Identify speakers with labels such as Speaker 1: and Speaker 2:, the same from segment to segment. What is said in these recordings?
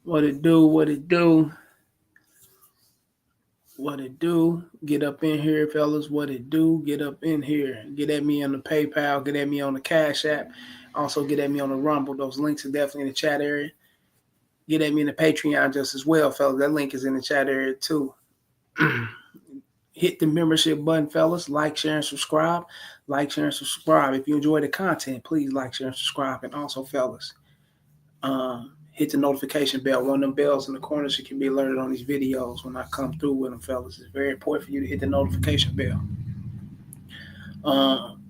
Speaker 1: What it do? What it do? What it do? Get up in here, fellas. What it do? Get up in here. Get at me on the PayPal. Get at me on the Cash App. Also get at me on the Rumble. Those links are definitely in the chat area. Get at me in the Patreon just as well, fellas. That link is in the chat area too. Hit the membership button, fellas. Like, share, and subscribe. Like, share, and subscribe. If you enjoy the content, please like, share, and subscribe. And also, fellas, hit the notification bell. One of them bells in the corner so you can be alerted on these videos when I come through with them, fellas. It's very important for you to hit the notification bell.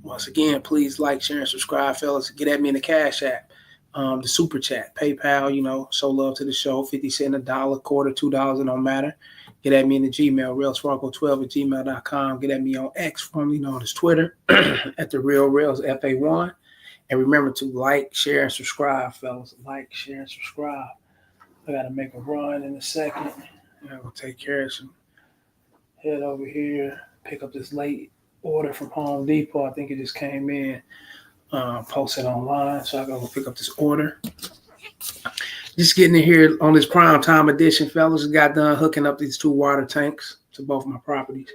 Speaker 1: Once again, please like, share, and subscribe, fellas. Get at me in the Cash App, the Super Chat, PayPal. Show love to the show. 50 cents, a dollar, quarter, $2. It don't matter. Get at me in the Gmail, realsfargo12@gmail.com. Get at me on X, formerly known as Twitter, at the Real Rails FA1. And remember to like, share, and subscribe, fellas. Like, share, and subscribe. I got to make a run in a second. I'm going to take care of some. Head over here, pick up this late order from Home Depot. I think it just came in. Posted online. So I got to pick up this order. Just getting in here on this prime time edition, fellas. Got done hooking up these 2 water tanks to both my properties.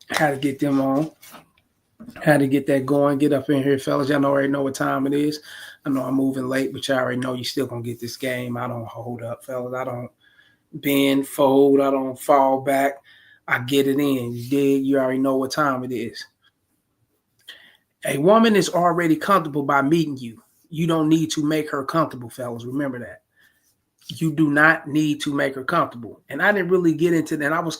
Speaker 1: Had to get them on. Had to get that going. Get up in here, fellas. Y'all already know what time it is. I know I'm moving late, but y'all already know you still gonna get this game. I don't hold up, fellas. I don't bend, fold. I don't fall back. I get it in. You dig? You already know what time it is. A woman is already comfortable by meeting you. You don't need to make her comfortable, fellas. Remember that. You do not need to make her comfortable. And I didn't really get into that. I was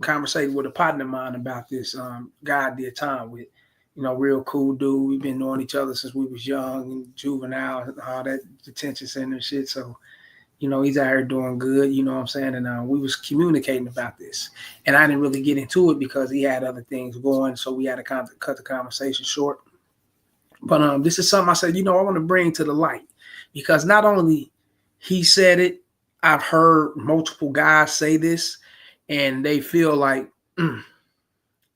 Speaker 1: conversating with a partner of mine about this guy I did time with. Real cool dude. We've been knowing each other since we was young and juvenile and all that detention center shit. So, he's out here doing good, you know what I'm saying? And we was communicating about this. And I didn't really get into it because he had other things going. So we had to kind of cut the conversation short. But this is something I said, I want to bring to the light. Because not only he said it, I've heard multiple guys say this. And they feel like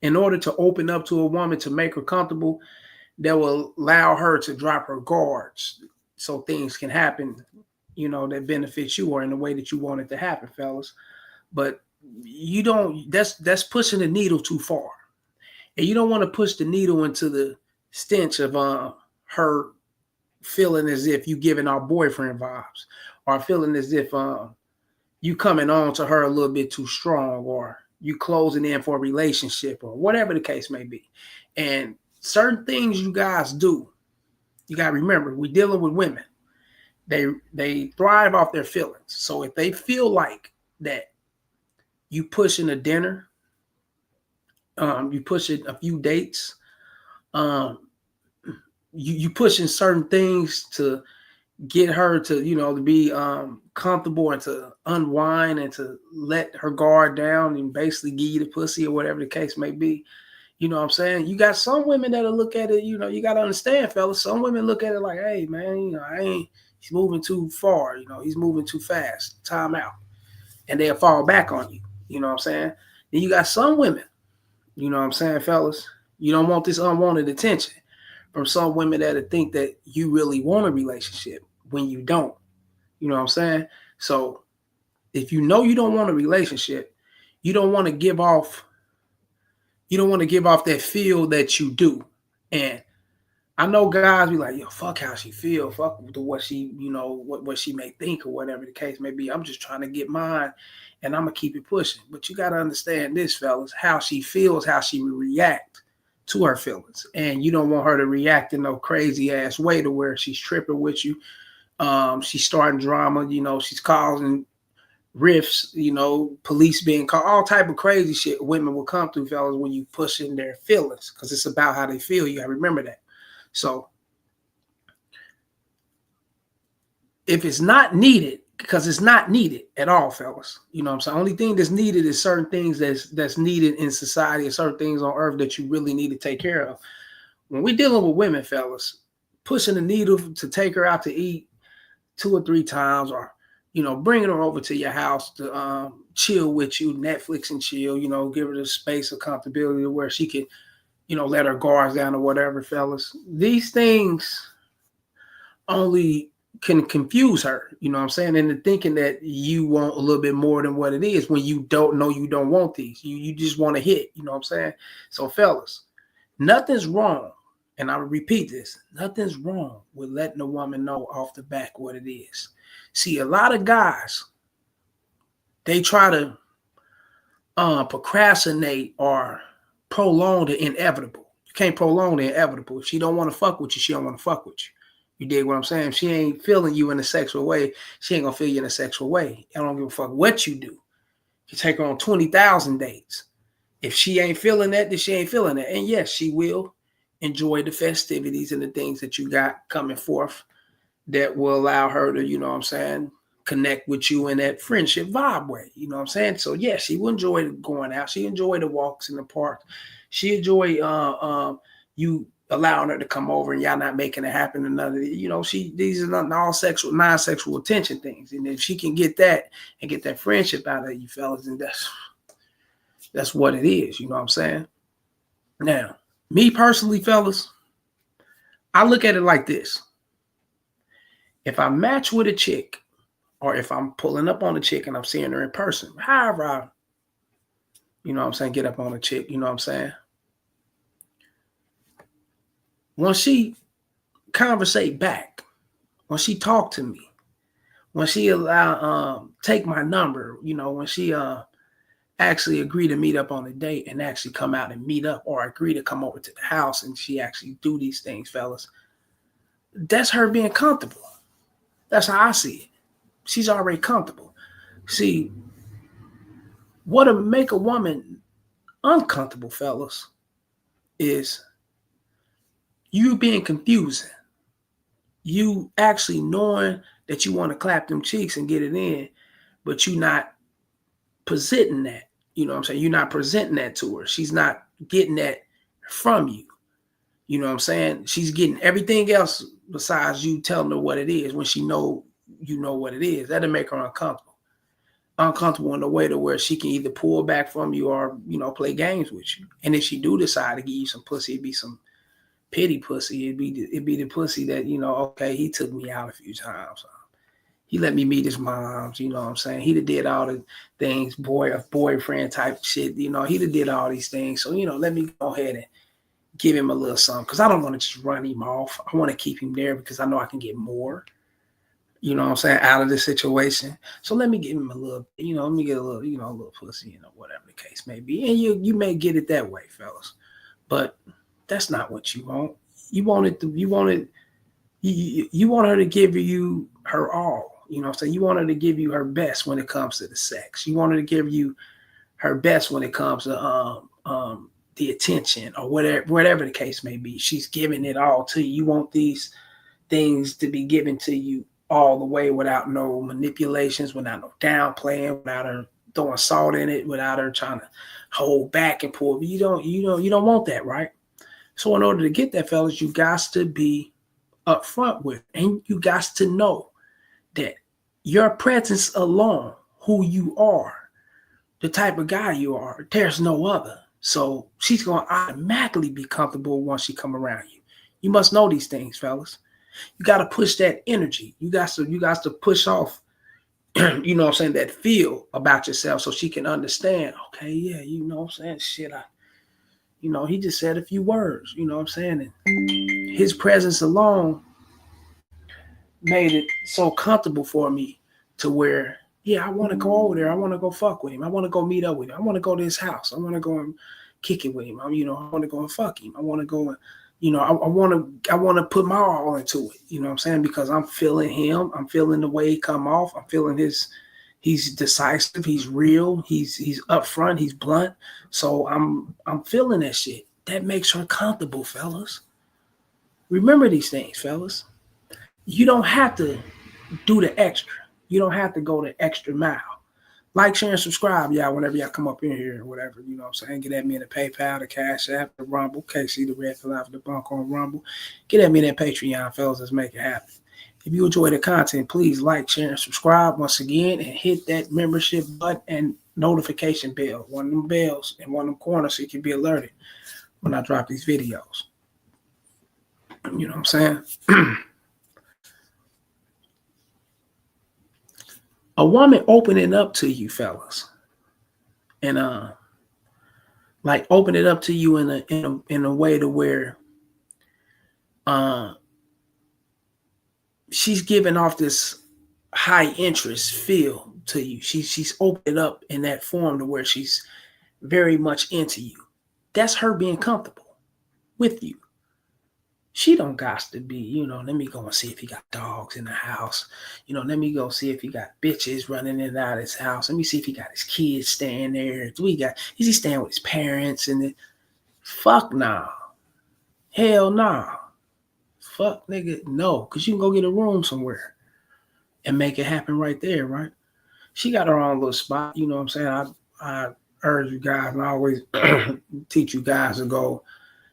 Speaker 1: in order to open up to a woman to make her comfortable, that will allow her to drop her guards so things can happen, that benefits you or in the way that you want it to happen, fellas. But you don't, that's pushing the needle too far. And you don't want to push the needle into the stench of her feeling as if you giving our boyfriend vibes or feeling as if you coming on to her a little bit too strong or you closing in for a relationship or whatever the case may be. And certain things you guys do, you got to remember, we're dealing with women. They thrive off their feelings. So if they feel like that you pushing a dinner, you pushing a few dates, you pushing certain things to get her to, to be comfortable and to unwind and to let her guard down and basically give you the pussy or whatever the case may be. You know what I'm saying? You got some women that'll look at it, you got to understand, fellas. Some women look at it like, hey, man, he's moving too far. He's moving too fast. Time out. And they'll fall back on you. You know what I'm saying? Then you got some women, you know what I'm saying, fellas? You don't want this unwanted attention from some women that think that you really want a relationship when you don't. You know what I'm saying? So if you know you don't want a relationship, you don't want to give off that feel that you do. And I know guys be like, yo, fuck how she feel, fuck what she, what she may think or whatever the case may be. I'm just trying to get mine and I'm gonna keep it pushing. But you gotta understand this, fellas, how she feels, how she will react to her feelings. And you don't want her to react in no crazy ass way to where she's tripping with you. She's starting drama, she's causing rifts, police being called, all type of crazy shit women will come through, fellas, when you push in their feelings, because it's about how they feel. You gotta remember that. So if it's not needed, because it's not needed at all, fellas. You know what I'm saying? Only thing that's needed is certain things that's needed in society and certain things on earth that you really need to take care of. When we're dealing with women, fellas, pushing the needle to take her out to eat 2 or 3 times or, bringing her over to your house to chill with you, Netflix and chill, give her the space of comfortability where she can, let her guards down or whatever, fellas. These things only can confuse her, you know what I'm saying, into thinking that you want a little bit more than what it is when you don't know you don't want these. You just want to hit, you know what I'm saying? So fellas, nothing's wrong, and I repeat this, nothing's wrong with letting a woman know off the back what it is. See, a lot of guys, they try to procrastinate or prolong the inevitable. You can't prolong the inevitable. If she don't want to fuck with you, she don't want to fuck with you. You dig what I'm saying? If she ain't feeling you in a sexual way, she ain't gonna feel you in a sexual way. I don't give a fuck what you do. You take her on 20,000 dates. If she ain't feeling that, then she ain't feeling that. And yes, she will enjoy the festivities and the things that you got coming forth that will allow her to, you know what I'm saying, connect with you in that friendship vibe way. You know what I'm saying? So yeah, she will enjoy going out. She enjoy the walks in the park. She enjoy you allowing her to come over and y'all not making it happen. Another, you know, these are not all sexual, non-sexual attention things. And if she can get that and get that friendship out of you fellas, then that's what it is. You know what I'm saying? Now, me personally, fellas, I look at it like this. If I match with a chick, or if I'm pulling up on a chick and I'm seeing her in person, however I, you know what I'm saying, get up on a chick, you know what I'm saying? Once she conversate back, when she talk to me, when she take my number, you know, when she actually agree to meet up on a date and actually come out and meet up, or agree to come over to the house and she actually do these things, fellas, that's her being comfortable. That's how I see it. She's already comfortable. See, what'll make a woman uncomfortable, fellas, is you being confusing. You actually knowing that you want to clap them cheeks and get it in, but you not presenting that. You know what I'm saying? You're not presenting that to her. She's not getting that from you. You know what I'm saying? She's getting everything else besides you telling her what it is when she know you know what it is. That'll make her uncomfortable. Uncomfortable in a way to where she can either pull back from you or, you know, play games with you. And if she do decide to give you some pussy, it'd be some pity pussy. It'd be the pussy that, you know, okay, he took me out a few times. He let me meet his moms, you know what I'm saying? He did all the things, boyfriend type shit, you know, he did all these things. So, you know, let me go ahead and give him a little something, because I don't want to just run him off. I want to keep him there because I know I can get more, you know what I'm saying, out of this situation. So let me give him a little, you know, let me get a little, you know, a little pussy, you know, whatever the case may be. And you may get it that way, fellas. But that's not what you want. You want her to give you her all. You know what I'm saying? You want her to give you her best when it comes to the sex. You want her to give you her best when it comes to the attention or whatever the case may be. She's giving it all to you. You want these things to be given to you all the way without no manipulations, without no downplaying, without her throwing salt in it, without her trying to hold back and pull. You don't want that, right? So in order to get that, fellas, you got to be upfront with, and you got to know that your presence alone, who you are, the type of guy you are, there's no other. So she's going to automatically be comfortable once she come around you. You must know these things, fellas. You got to push that energy. You got to push off, you know what I'm saying, that feel about yourself so she can understand, okay, yeah, you know what I'm saying, shit, you know, he just said a few words, you know what I'm saying, and his presence alone made it so comfortable for me to where, yeah, I want to go over there. I want to go fuck with him. I want to go meet up with him. I want to go to his house. I want to go and kick it with him. I want to go and fuck him. I want to go and, you know, I want to put my all into it. You know what I'm saying? Because I'm feeling him. I'm feeling the way he come off. I'm feeling he's decisive. He's real. He's upfront. He's blunt. So I'm feeling that shit. That makes her comfortable, fellas. Remember these things, fellas. You don't have to do the extra. You don't have to go the extra mile. Like, share, and subscribe, y'all, whenever y'all come up in here or whatever, you know what I'm saying? Get at me in the PayPal, the Cash App, the Rumble, KC, the Red Flag, the Bunk on Rumble. Get at me in that Patreon, fellas. Let's make it happen. If you enjoy the content, please like, share, and subscribe once again, and hit that membership button and notification bell, one of them bells in one of them corners, so you can be alerted when I drop these videos. You know what I'm saying? A woman opening up to you, fellas, and like open it up to you in a way to where uh she's giving off this high interest feel to you. She's opened up in that form to where she's very much into you. That's her being comfortable with you. She don't got to be, let me go and see if he got dogs in the house. Let me go see if he got bitches running in and out of his house. Let me see if he got his kids staying there. Is he staying with his parents? And then, fuck nah. Hell nah. Fuck nigga, no. Because you can go get a room somewhere and make it happen right there, right? She got her own little spot, you know what I'm saying? I urge you guys, and I always teach you guys to go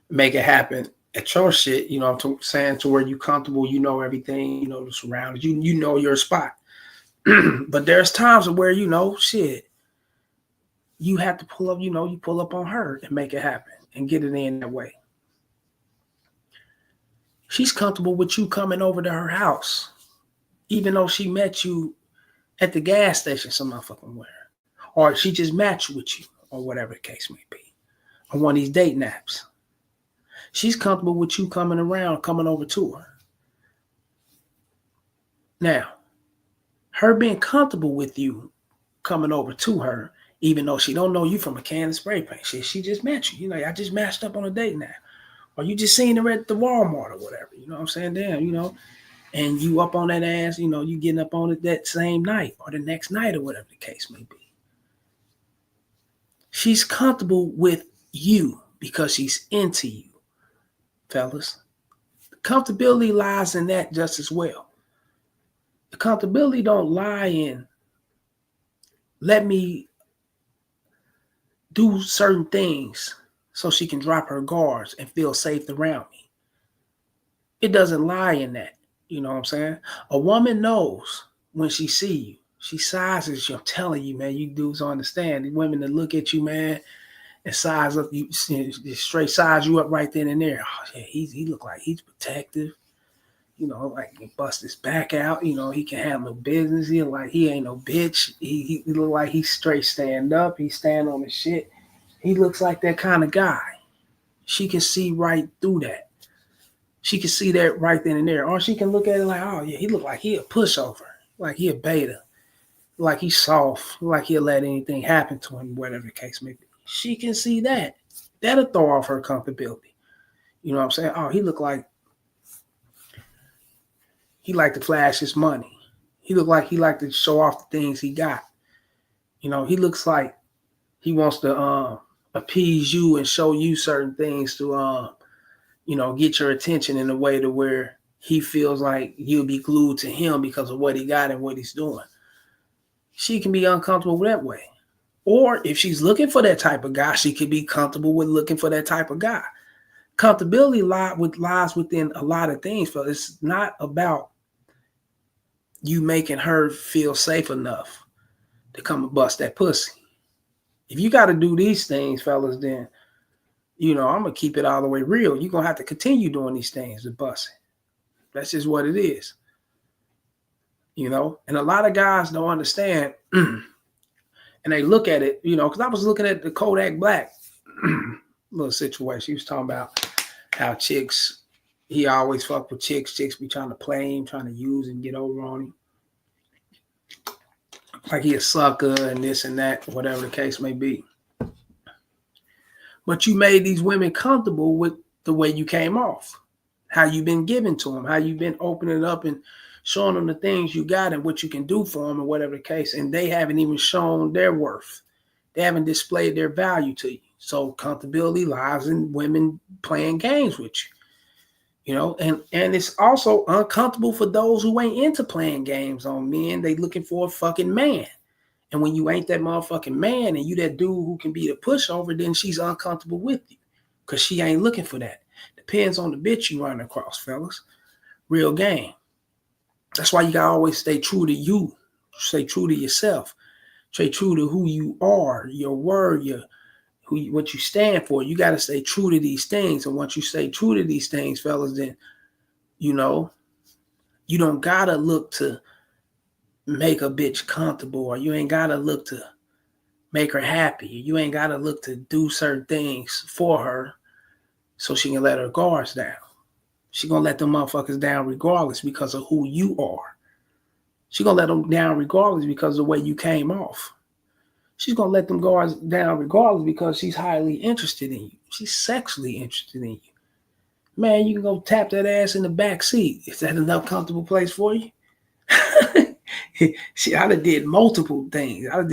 Speaker 1: make it happen at your shit, I'm saying, to where you comfortable, everything, the surroundings, you know your spot. But there's times where, shit, you have to pull up, you pull up on her and make it happen and get it in that way. She's comfortable with you coming over to her house, even though she met you at the gas station some motherfucking where. Or she just matched with you, or whatever the case may be, on one of these date naps. She's comfortable with you coming over to her. Now, her being comfortable with you coming over to her, even though she don't know you from a can of spray paint, she just met you. I just matched up on a date now. Or you just seen her at the Walmart or whatever. You know what I'm saying? Damn, and you up on that ass, you getting up on it that same night or the next night or whatever the case may be. She's comfortable with you because she's into you. Fellas, the comfortability lies in that just as well. The comfortability don't lie in let me do certain things so she can drop her guards and feel safe around me. It doesn't lie in that. You know what I'm saying? A woman knows when she see you. She sizes you. I'm telling you, man, you dudes understand. The women that look at you, man, and size up you, straight size you up right then and there. Oh, yeah, he look like he's protective. Like he can bust his back out. He can handle business. He look like he ain't no bitch. He look like he's straight stand up. He stand on his shit. He looks like that kind of guy. She can see right through that. She can see that right then and there. Or she can look at it like, oh yeah, he look like he a pushover. Like he a beta. Like he's soft. Like he'll let anything happen to him, whatever the case may be. She can see that. That'll throw off her comfortability. You know what I'm saying? Oh, he look like he like to flash his money. He look like he like to show off the things he got. He looks like he wants to appease you and show you certain things to get your attention in a way to where he feels like you'll be glued to him because of what he got and what he's doing. She can be uncomfortable that way. Or if she's looking for that type of guy, she could be comfortable with looking for that type of guy. Comfortability lies within a lot of things, but it's not about you making her feel safe enough to come and bust that pussy. If you got to do these things, fellas, then, I'm going to keep it all the way real. You're going to have to continue doing these things to bust it. That's just what it is. And a lot of guys don't understand and they look at it, because I was looking at the Kodak Black little situation. He was talking about how chicks, he always fuck with chicks. Chicks be trying to play him, trying to use and get over on him. Like he a sucker and this and that, whatever the case may be. But you made these women comfortable with the way you came off, how you've been giving to them, how you've been opening up and showing them the things you got and what you can do for them and whatever the case. And they haven't even shown their worth. They haven't displayed their value to you. So comfortability lies in women playing games with you. And it's also uncomfortable for those who ain't into playing games on men. They looking for a fucking man. And when you ain't that motherfucking man and you that dude who can be the pushover, then she's uncomfortable with you because she ain't looking for that. Depends on the bitch you run across, fellas. Real game. That's why you gotta always stay true to you. Stay true to yourself. Stay true to who you are, your word, what you stand for. You got to stay true to these things. And once you stay true to these things, fellas, then, you don't got to look to make a bitch comfortable, or you ain't gotta look to make her happy. You ain't gotta look to do certain things for her so she can let her guards down. She gonna let them motherfuckers down regardless because of who you are. She gonna let them down regardless because of the way you came off. She's gonna let them guards down regardless because she's highly interested in you. She's sexually interested in you. Man, you can go tap that ass in the back seat. Is that enough comfortable place for you? See, I done did multiple things. I'd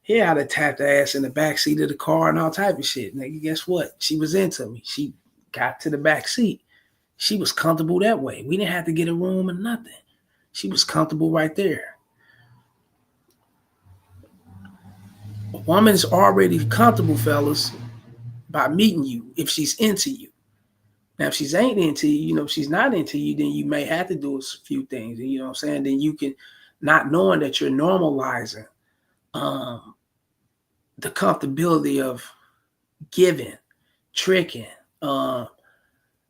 Speaker 1: have tapped the ass in the back seat of the car and all type of shit. Nigga, guess what? She was into me. She got to the back seat. She was comfortable that way. We didn't have to get a room or nothing. She was comfortable right there. A woman's already comfortable, fellas, by meeting you if she's into you. Now, if she's ain't into you, if she's not into you, then you may have to do a few things. You know what I'm saying? Then you can, not knowing that you're normalizing the comfortability of giving, tricking,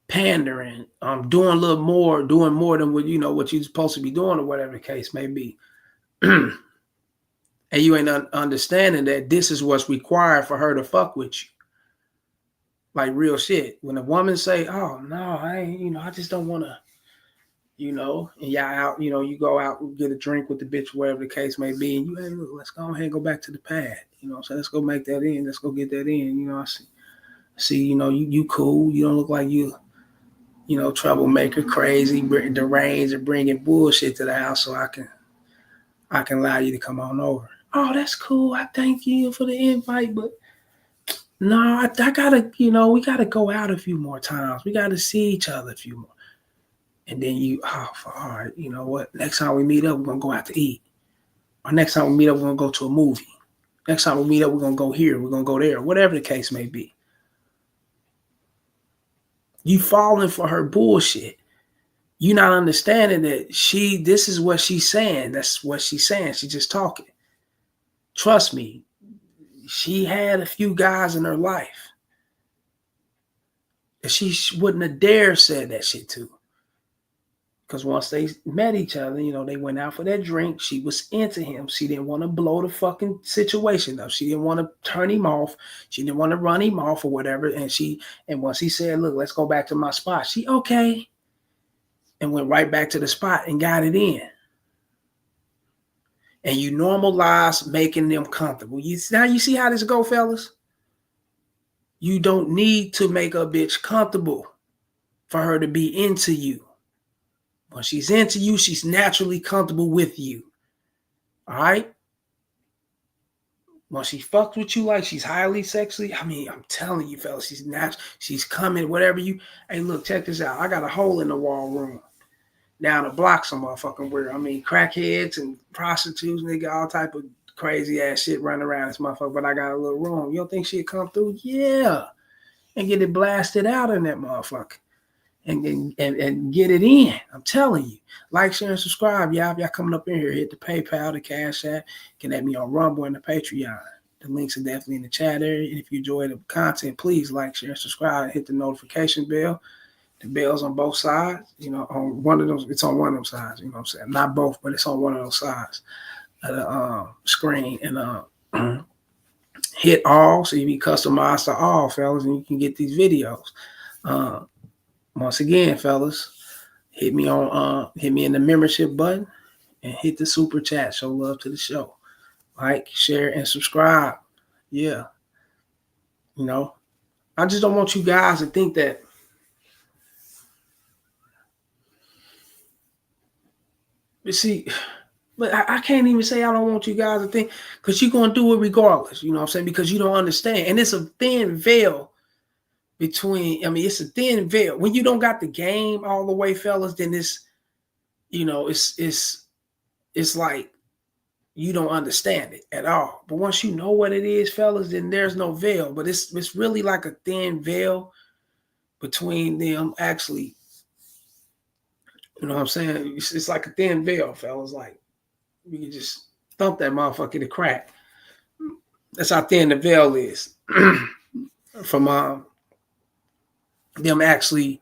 Speaker 1: pandering, doing a little more, doing more than what you're supposed to be doing, or whatever the case may be. And you ain't understanding that this is what's required for her to fuck with you. Like real shit. When a woman say, "Oh no, I ain't," I just don't want to, and y'all out, you go out and get a drink with the bitch, whatever the case may be, and hey, look, let's go ahead and go back to the pad. So let's go make that in. Let's go get that in. I see, you cool. You don't look like you troublemaker, crazy, deranged, and bringing bullshit to the house, so I can allow you to come on over. Oh, that's cool. I thank you for the invite, but no, I gotta, we gotta go out a few more times. We gotta see each other a few more. And then all right, you know what? Next time we meet up, we're gonna go out to eat. Or next time we meet up, we're gonna go to a movie. Next time we meet up, we're gonna go here, we're gonna go there, whatever the case may be. You falling for her bullshit. You not understanding that this is what she's saying. That's what she's saying. She's just talking. Trust me. She had a few guys in her life that she wouldn't have dared said that shit to. Because once they met each other, they went out for that drink. She was into him. She didn't want to blow the fucking situation up. She didn't want to turn him off. She didn't want to run him off or whatever. And once he said, "Look, let's go back to my spot," she okay. And went right back to the spot and got it in. And you normalize making them comfortable. Now you see how this go, fellas? You don't need to make a bitch comfortable for her to be into you. When she's into you, she's naturally comfortable with you. All right? When she fucks with you like she's highly sexually, I'm telling you, fellas, she's coming, whatever you. Hey, look, check this out. I got a hole in the wall room down the block some motherfucking where, crackheads and prostitutes, nigga, all type of crazy ass shit running around this motherfucker, but I got a little room. You don't think she'd come through? Yeah. And get it blasted out in that motherfucker. And get it in. I'm telling you. Like, share, and subscribe, y'all. If y'all coming up in here, hit the PayPal, the Cash App. Connect me on Rumble and the Patreon. The links are definitely in the chat area. And if you enjoy the content, please like, share, and subscribe, and hit the notification bell. The bell's on both sides. On one of those, it's on one of those sides. You know what I'm saying? Not both, but it's on one of those sides of the screen. And hit all so you be customized to all, fellas, and you can get these videos. Once again, fellas, hit me in the membership button and hit the super chat. Show love to the show. Like, share, and subscribe. Yeah. I just don't want you guys to think that but I can't even say I don't want you guys to think, because you're going to do it regardless. You know what I'm saying? Because you don't understand. And it's a thin veil it's a thin veil. When you don't got the game all the way, fellas, then it's like you don't understand it at all. But once you know what it is, fellas, then there's no veil. But it's really like a thin veil between them actually. You know what I'm saying? It's like a thin veil, fellas. Like, you can just thump that motherfucker to crack. That's how thin the veil is from them actually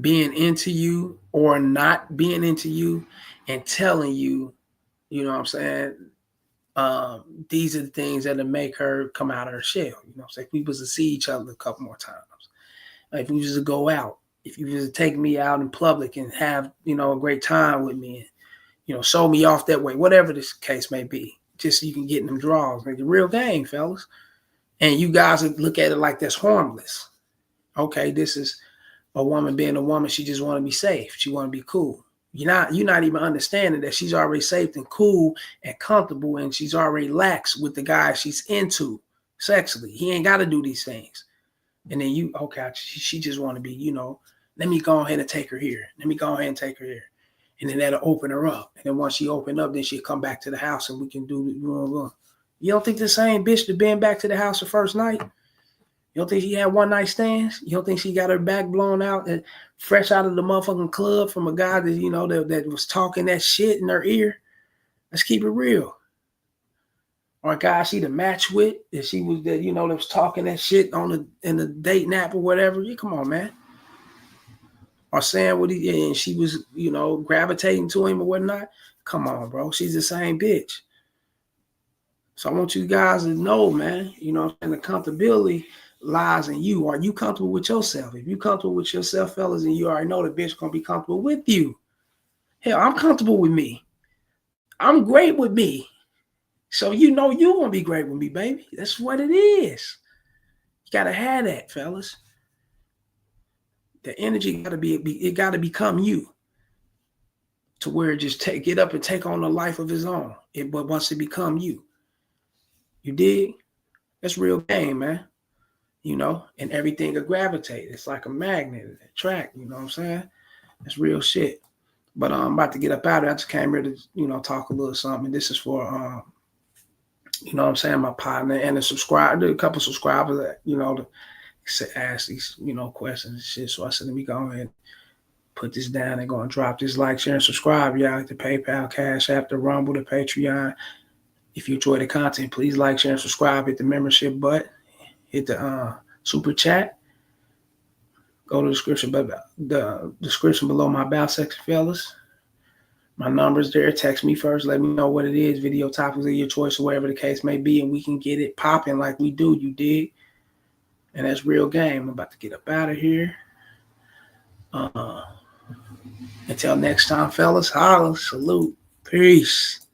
Speaker 1: being into you or not being into you and telling you You know what I'm saying? These are the things that'll make her come out of her shell. You know what I'm saying? If we was to see each other a couple more times, if we was to go out, if you was to take me out in public and have, a great time with me and, show me off that way, whatever this case may be, just so you can get in them draws. Like the real game, fellas. And you guys would look at it like that's harmless. Okay, this is a woman being a woman. She just want to be safe. She want to be cool. You're not even understanding that she's already safe and cool and comfortable, and she's already lax with the guy she's into sexually. He ain't got to do these things. And then she just want to be, let me go ahead and take her here. Let me go ahead and take her here. And then that'll open her up. And then once she open up, then she'll come back to the house and we can do. You don't think the same bitch that been back to the house the first night? You don't think she had one night stands? You don't think she got her back blown out and fresh out of the motherfucking club from a guy that, that was talking that shit in her ear? Let's keep it real. Or a guy she'd have matched with, that she was that, that was talking that shit in the dating app or whatever. Yeah, come on, man. Or saying what and she was, gravitating to him or whatnot. Come on, bro. She's the same bitch. So I want you guys to know, man, and the comfortability lies in you. Are you comfortable with yourself? If you're comfortable with yourself, fellas, and you already know the bitch gonna be comfortable with you. Hell, I'm comfortable with me. I'm great with me. So you're gonna be great with me, baby. That's what it is. You gotta have that, fellas. The energy gotta become you. To where it just get up and take on a life of its own. But once it become you. You dig? That's real game, man. And everything will gravitate. It's like a magnet, attract, you know what I'm saying? That's real shit. But I'm about to get up out of it. I just came here to, talk a little something. This is for, my partner and a couple subscribers that, to ask these, questions and shit. So I said, let me go ahead and put this down and go and drop this like, share, and subscribe, y'all. The PayPal, Cash App, the Rumble, the Patreon. If you enjoy the content, please like, share, and subscribe. Hit the membership button. Hit the super chat. Go to the description below my about section, fellas. My number's there. Text me first. Let me know what it is. Video topics of your choice or whatever the case may be, and we can get it popping like we do. You dig? And that's real game. I'm about to get up out of here. Until next time, fellas. Holla. Salute. Peace.